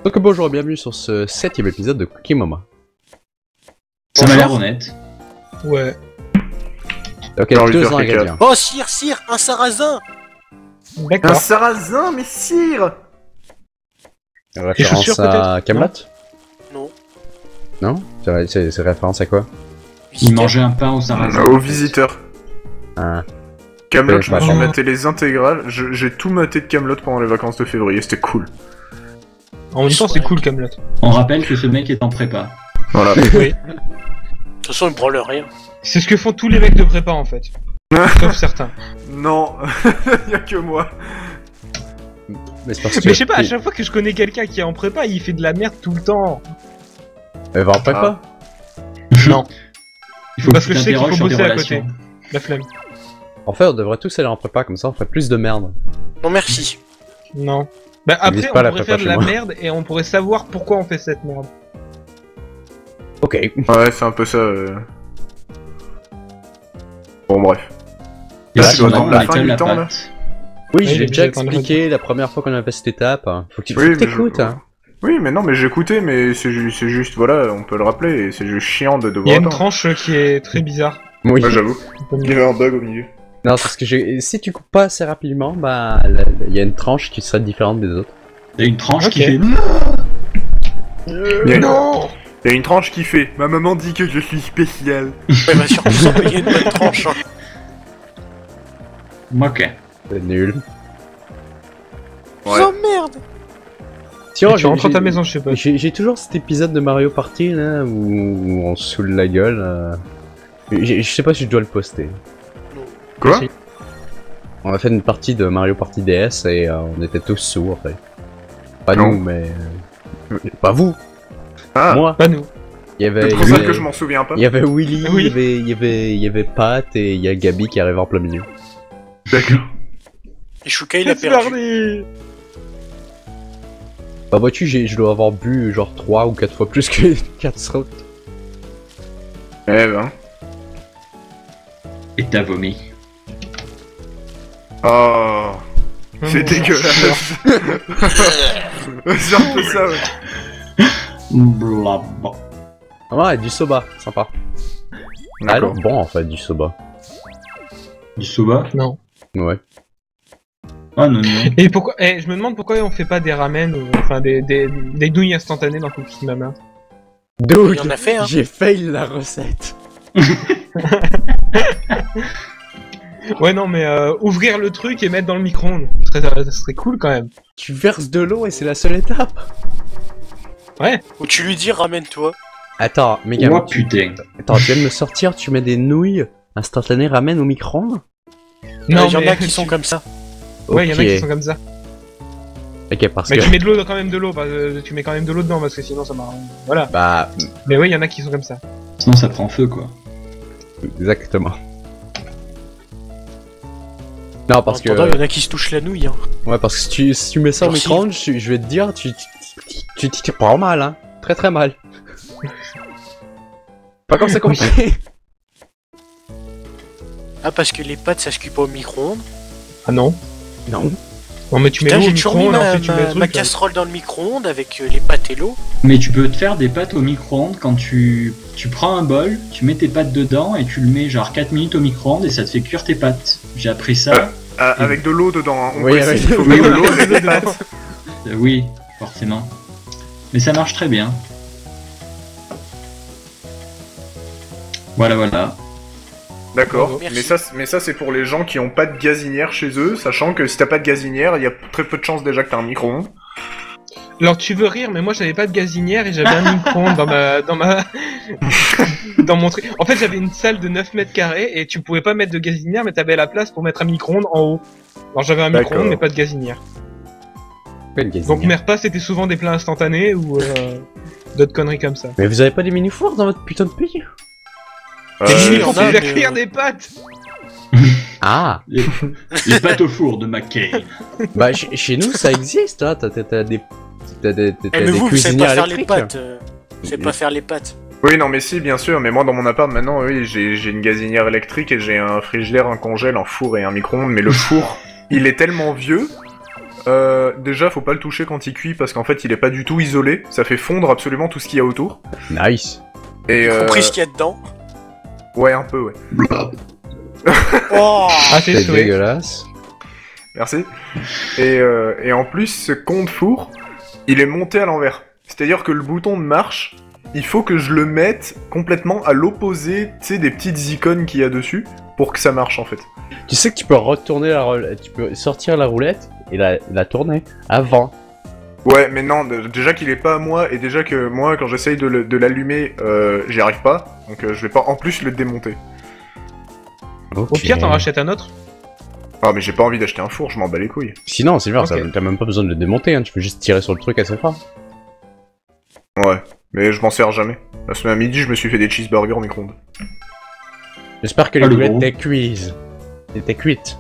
Donc bonjour et bienvenue sur ce 7ème épisode de Cookie Mama. Ça m'a l'air honnête. Ouais. Ok, Non, 2 Olivier ingrédients. Oh, sire, un sarrasin. Un D'accord. sarrasin, mais sire! Référence chaussures, à peut-être Camelot? Non. Non? C'est référence à quoi? Il mangeait un pain au sarrasin. Aux visiteurs. Ah. Camelot, je me suis pas. maté les intégrales. J'ai tout maté de Camelot pendant les vacances de février, c'était cool. En même temps, c'est cool, Camelot. On rappelle que ce mec est en prépa. Voilà. Oui. De toute façon, il branle rien. C'est ce que font tous les mecs de prépa en fait. Sauf certains. Non, y'a que moi. Mais c'est parce que... Mais je sais pas, à chaque fois que je connais quelqu'un qui est en prépa, il fait de la merde tout le temps. Elle va en prépa? Non. Il faut Parce que tu je sais qu'il faut t'interroges sur tes bosser à relations. côté. La flemme. En fait, on devrait tous aller en prépa, comme ça on ferait plus de merde. Non, merci. Non. Bah vise après, pas on la pourrait prépa faire de chez la moi. merde et on pourrait savoir pourquoi on fait cette merde. Ok. Ouais, c'est un peu ça. Bon, bref. Et Là, si tu dois on attendre la arrête fin du la temps, là. pâte. Oui, Oui, je l'ai mais déjà j'ai pas le expliqué la première fois qu'on a fait cette étape. Faut que tu Oui, mais t'écoutes, je- hein. Oui, mais non, mais j'ai écouté, mais c'est juste, voilà, on peut le rappeler, et c'est juste chiant de Il y devoir a une attendre. tranche qui est très bizarre. Oui. Ouais, j'avoue. Il y avait un bug au milieu. Non, c'est parce que si tu coupes pas assez rapidement, bah, il y a une tranche qui serait différente des autres. Il y a une tranche qui Ok. fait. Il y a une- Non. Il y a une tranche qui fait. Ma maman dit que je suis spécial. Ouais, bah, surtout, ça payer une bonne tranche. Hein. Ok. C'est nul. Ouais. Oh merde. Tiens, Tu rentres à ta maison, je sais pas. J'ai toujours cet épisode de Mario Party là où on se saoule la gueule. Je sais pas si je dois le poster. Quoi? Si. On a fait une partie de Mario Party DS et on était tous sourds en fait. Pas Non. nous, mais. Pas vous! Ah, Moi! Pas nous. Il y avait, c'est il pour y ça avait- que je m'en souviens pas. il y avait Willy, Oui. il y avait Pat et il y a Gabi qui arrive en plein milieu. D'accord. Et Shuka, il a C'est perdu. parti. Bah vois-tu, je dois avoir bu genre 3 ou 4 fois plus que 4 autres. Eh ben. Et t'as vomi. Oh. C'est dégueulasse. C'est un peu ça, ouais. Blablabla. Ouais, du soba, sympa. D'accord. Alors bon en fait, du soba. Du soba. Non. Ouais. Ah non, non. Et pourquoi je me demande pourquoi on fait pas des ramen ou enfin des nouilles instantanées dans Cookie Mama. Dude, Il en a fait, hein. j'ai fail la recette. Ouais non mais ouvrir le truc et mettre dans le micro-ondes, ça serait cool quand même. Tu verses de l'eau et c'est la seule étape. Ou tu lui dis, ramène-toi. Attends, méga. Oh putain. Attends, tu viens de me sortir, tu mets des nouilles instantanées ramen au micro-ondes? Il y en mais- a qui sont comme ça. Ouais, il y en a qui Ok. sont comme ça. Ok, parce Mais que. tu mets de l'eau quand même de l'eau, tu mets quand même de l'eau dedans parce que sinon ça marche. Voilà. Bah, Mais ouais, il y en a qui sont comme ça. Sinon ça prend feu quoi. exactement. Non, parce que. Pendant, il y en a qui se touchent la nouille. Hein. Ouais, parce que si tu mets ça au Merci. micro-ondes, je vais te dire, tu t'y prends mal, hein. Très très mal. Pas comme ça compris. Ah, parce que les pâtes, ça se cuit pas au micro-ondes. Ah non. Non. Non mais tu mets Putain, l'eau au j'ai toujours mis micro-ondes, ma, ensuite tu mets le truc. ma là. casserole dans le micro-ondes avec les pâtes et l'eau. Mais tu peux te faire des pâtes au micro-ondes quand tu prends un bol, tu mets tes pâtes dedans et tu le mets genre 4 minutes au micro-ondes et ça te fait cuire tes pâtes. J'ai appris ça. Ah, avec de l'eau dedans, hein. On Oui, précise, avec il faut de mettre de l'eau. l'eau avec des pâtes. Oui, forcément. Mais ça marche très bien. Voilà, voilà. D'accord, Merci. mais ça c'est pour les gens qui ont pas de gazinière chez eux, sachant que si t'as pas de gazinière, il y a très peu de chances déjà que t'as un micro-ondes. Alors tu veux rire, mais moi j'avais pas de gazinière et j'avais un micro-ondes dans mon truc. En fait j'avais une salle de 9 mètres carrés et tu pouvais pas mettre de gazinière mais t'avais la place pour mettre un micro-ondes en haut. Alors j'avais un D'accord. micro-ondes mais pas de gazinière. Quelle Donc gazinière. mes repas c'était souvent des plats instantanés ou d'autres conneries comme ça. Mais vous avez pas des mini-fours dans votre putain de pays? Et si, il on faut a, faire mais, cuire des pâtes. Ah. Les pâtes au four de McCain. Bah chez nous ça existe, hein. T'as des. T'as des Eh, mais vous savez cuisinières pas faire les électriques. pâtes. Vous savez pas faire les pâtes. Oui, non, mais si, bien sûr, mais moi dans mon appart maintenant, oui, j'ai une gazinière électrique et j'ai un frigidaire, un congèle, un four et un micro-ondes, mais le four, il est tellement vieux. Déjà, faut pas le toucher quand il cuit parce qu'en fait, il est pas du tout isolé. Ça fait fondre absolument tout ce qu'il y a autour. Nice. Et Y compris ce qu'il y a dedans. ouais, un peu, ouais. Oh Ah, c'est C'est souhait. dégueulasse. Merci. Et en plus, ce con de four, il est monté à l'envers. C'est-à-dire que le bouton de marche, il faut que je le mette complètement à l'opposé, tu sais, des petites icônes qu'il y a dessus, pour que ça marche en fait. Tu sais que tu peux retourner la roulette, tu peux sortir la roulette et la tourner avant. Ouais, mais non, déjà qu'il est pas à moi, et déjà que moi, quand j'essaye de l'allumer, j'y arrive pas, donc je vais pas en plus le démonter. Au pire, t'en rachètes un autre. Ah, mais j'ai pas envie d'acheter un four, je m'en bats les couilles. Sinon, c'est vrai, Ok. t'as même pas besoin de le démonter, hein, tu peux juste tirer sur le truc assez fort. Ouais, mais je m'en sers jamais. La semaine à midi, je me suis fait des cheeseburgers au micro-ondes. J'espère que les Ah, le boulettes gros. étaient cuites. Étaient cuites.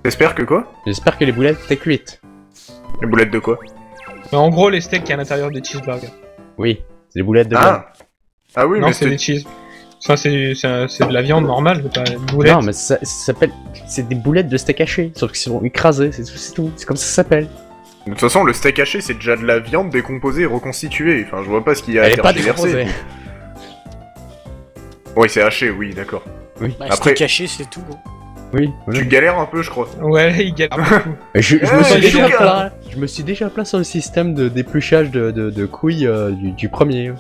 T'espères que quoi? J'espère que les boulettes étaient cuites. Les boulettes de quoi? Mais en gros, les steaks qu'il y a à l'intérieur des cheeseburgers. Oui, c'est des boulettes de viande. Ah oui, Non, mais c'est des cheese. Enfin, c'est de la viande normale, c'est pas une boulette. Non, mais ça s'appelle. C'est des boulettes de steak haché, sauf qu'ils sont écrasés, c'est tout. C'est comme ça ça s'appelle. De toute façon, le steak haché, c'est déjà de la viande décomposée et reconstituée. Enfin, je vois pas ce qu'il y a à Elle est pas tergiverser. décomposée. Oui, c'est haché, oui, d'accord. Bah, Après- c'était caché, c'est tout. Hein. Oui, voilà. Tu galères un peu, je crois. Ouais, il galère beaucoup. Je me suis Ouais, déjà Chouka. plat. Je me suis déjà plat sur le système de d'épluchage de couilles du premier.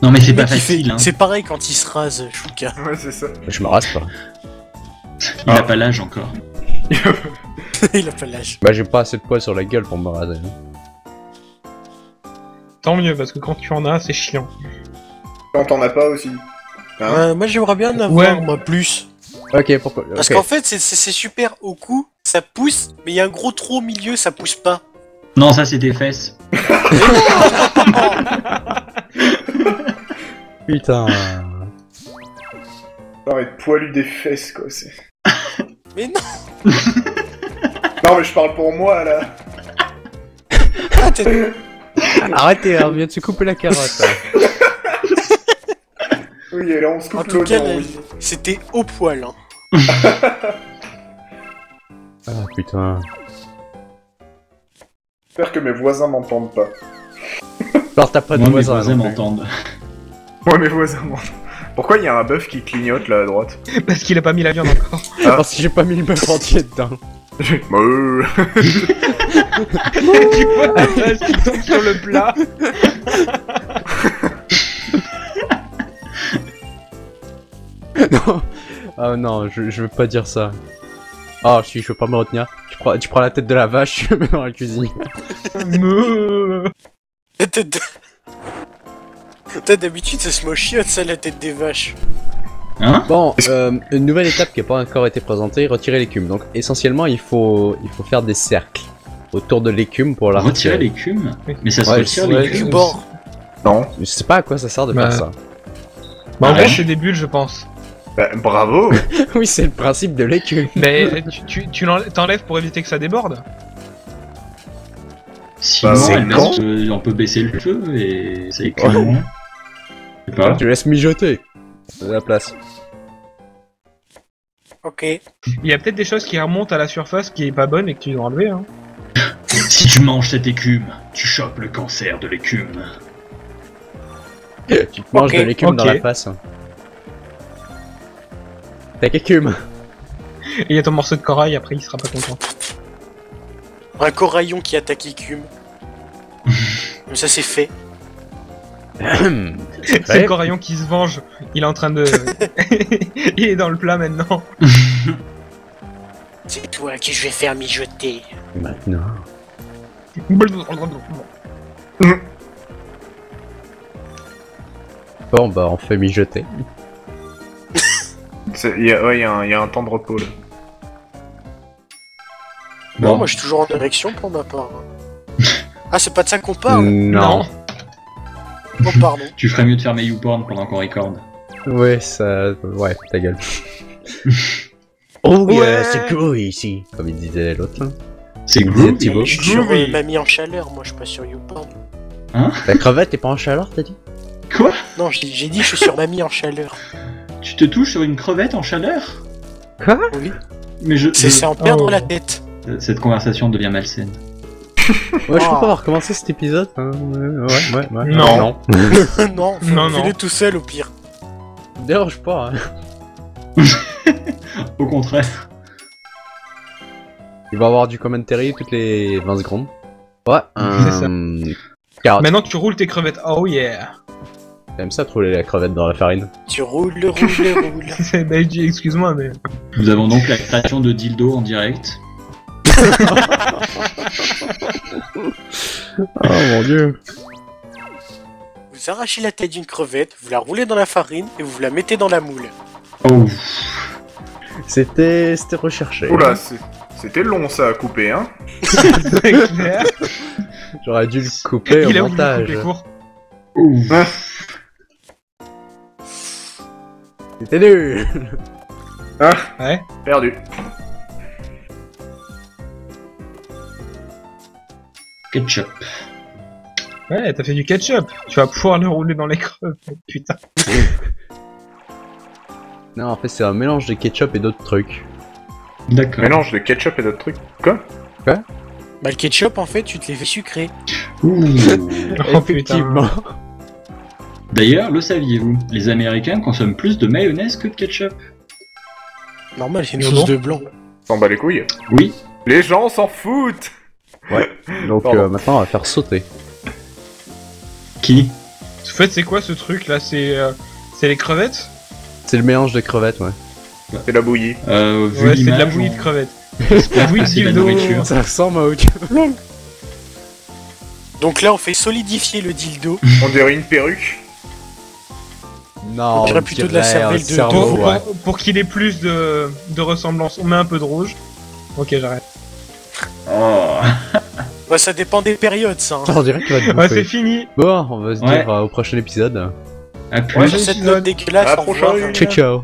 Non mais c'est Le pas mec, il facile, fait- hein. C'est pareil quand il se rase, Chouka. Ouais, c'est ça. Je me rase pas. Il a pas l'âge encore. Il a pas l'âge. Bah j'ai pas assez de poils sur la gueule pour me raser. Tant mieux, parce que quand tu en as, c'est chiant. Quand t'en as pas aussi. Hein? Moi j'aimerais bien en avoir, Ouais. moi, plus. Ok, pourquoi Parce ok. qu'en fait, c'est super au cou, ça pousse, mais il y a un gros trou au milieu, ça pousse pas. Non, ça c'est tes fesses. Putain. Non, mais poilu des fesses, quoi, c'est... Mais non. Non, mais je parle pour moi, là. Ah, t'es- Arrêtez, on vient de se couper la carotte. Là. Oui, et là, on se En coupe tout cas, l'oignon, là, oui. c'était au poil. Hein. Ah putain. J'espère que mes voisins m'entendent pas. Alors t'as pas de Moi mes voisins. voisins non plus. m'entendent. Ouais, mes voisins m'entendent. Pourquoi il y a un bœuf qui clignote, là, à droite? Parce qu'il a pas mis la viande encore. Parce que j'ai pas mis le bœuf entier dedans. Tu vois la face qui tombe sur le plat. Non. Ah non, je veux pas dire ça. Ah si, je veux pas me retenir. Tu prends la tête de la vache, tu le mets dans la cuisine. Meuh. La tête de... Putain, d'habitude, ça se mochiote, ça, la tête des vaches. Hein? Bon, une nouvelle étape qui n'a pas encore été présentée, retirer l'écume. Donc essentiellement, il faut faire des cercles autour de l'écume pour la Retirer retirer. l'écume? Mais ça se Ouais, retire ouais, l'écume? Du bord. Non. Je sais pas à quoi ça sert de Bah. faire ça. Bah, en Ouais. gros, c'est des bulles, je pense. Bah, bravo. Oui, c'est le principe de l'écume. Mais tu t'enlèves pour éviter que ça déborde. Sinon, Bah, c'est elle quand baisse, on peut baisser le feu et ça écume moins. Je sais pas. Tu laisses mijoter. De la place. Ok. Il y a peut-être des choses qui remontent à la surface qui est pas bonne et que tu dois enlever. Hein. Si tu manges cette écume, tu chopes le cancer de l'écume. Tu te manges Ok, de l'écume dans ok. la face. T'as qu'écume. Et il y a ton morceau de corail, après il sera pas content. Un coraillon qui attaque l'écume. Comme ça, c'est fait. C'est le coraillon qui se venge. Il est en train de. Il est dans le plat maintenant. C'est toi que je vais faire mijoter. Maintenant. Bon bah on fait mijoter. Il y a un temps de repos, là. Non, Bon, moi, je suis toujours en érection pour ma part. Ah, c'est pas de ça qu'on parle. Non. Oh, pardon. tu ferais mieux de fermer YouPorn pendant qu'on recorde. Ouais, ça. Ouais, ta gueule. Oh, Ouais. c'est cool ici. Comme il disait l'autre là. C'est Il me disait groovy. Thibaut. Je suis sur Groovy. Mamie en chaleur, moi, je suis pas sur YouPorn. La crevette est pas en chaleur, t'as dit? Quoi? Non, j'ai dit je suis sur Mamie en chaleur. Tu te touches sur une crevette en chaleur? Oui. Mais C'est en perdre Oh. la tête. Cette conversation devient malsaine. Ouais, je Ah. crois pas avoir commencé cet épisode. Hein. Ouais. Non. Non. Non, Non, fais-le non. tout seul au pire. Dérange pas. Hein. Au contraire. Il va avoir du commentary toutes les 20 secondes. Ouais. C'est ça. Carotte. Maintenant tu roules tes crevettes. Oh yeah. T'aimes ça, trouver la crevette dans la farine. Tu roules. Bah, je dis, excuse-moi, mais. Nous avons donc la création de dildo en direct. Oh mon dieu. Vous arrachez la tête d'une crevette, vous la roulez dans la farine et vous la mettez dans la moule. Oh. C'était recherché. Oula, c'était long ça à couper, hein. C'est clair. J'aurais dû le couper Il a au voulu montage. couper court. Ouh. C'était nul. Ouais. Perdu. Ketchup. Ouais, t'as fait du ketchup. Tu vas pouvoir le rouler dans les crevettes. Putain. Non, en fait, c'est un mélange de ketchup et d'autres trucs. D'accord. Mélange de ketchup et d'autres trucs. Quoi? Bah le ketchup en fait tu te les fais sucrer. Ouh. Oh, Effectivement. D'ailleurs, le saviez-vous? Les Américains consomment plus de mayonnaise que de ketchup. Normal, c'est une Mais sauce bon. de blanc. S'en bat les couilles. Oui. Les gens s'en foutent. Donc Pardon. maintenant, on va faire sauter. Qui? En fait, c'est quoi ce truc là? C'est les crevettes? C'est le mélange de crevettes, ouais. C'est la bouillie. Vu Ouais, c'est de la l'image, bouillie on- de crevettes. J'espère Bouillie que de c'est la dildo. nourriture. Ça ressemble à Donc là on fait solidifier le dildo. On dirait une perruque. Non, On dirait plutôt de la dirait un cervelle de cerveau, Pour, ouais. pour qu'il ait plus de ressemblance, on met un peu de rouge. Ok, j'arrête. Oh. Bah ça dépend des périodes ça. Hein. On dirait qu'il va te Ouais, c'est bouffer. fini. Bon, on va se Ouais. dire au prochain épisode. À plus. Ouais, Sur cette épisode. note dégueulasse, À la au prochaine. revoir. Ciao ciao.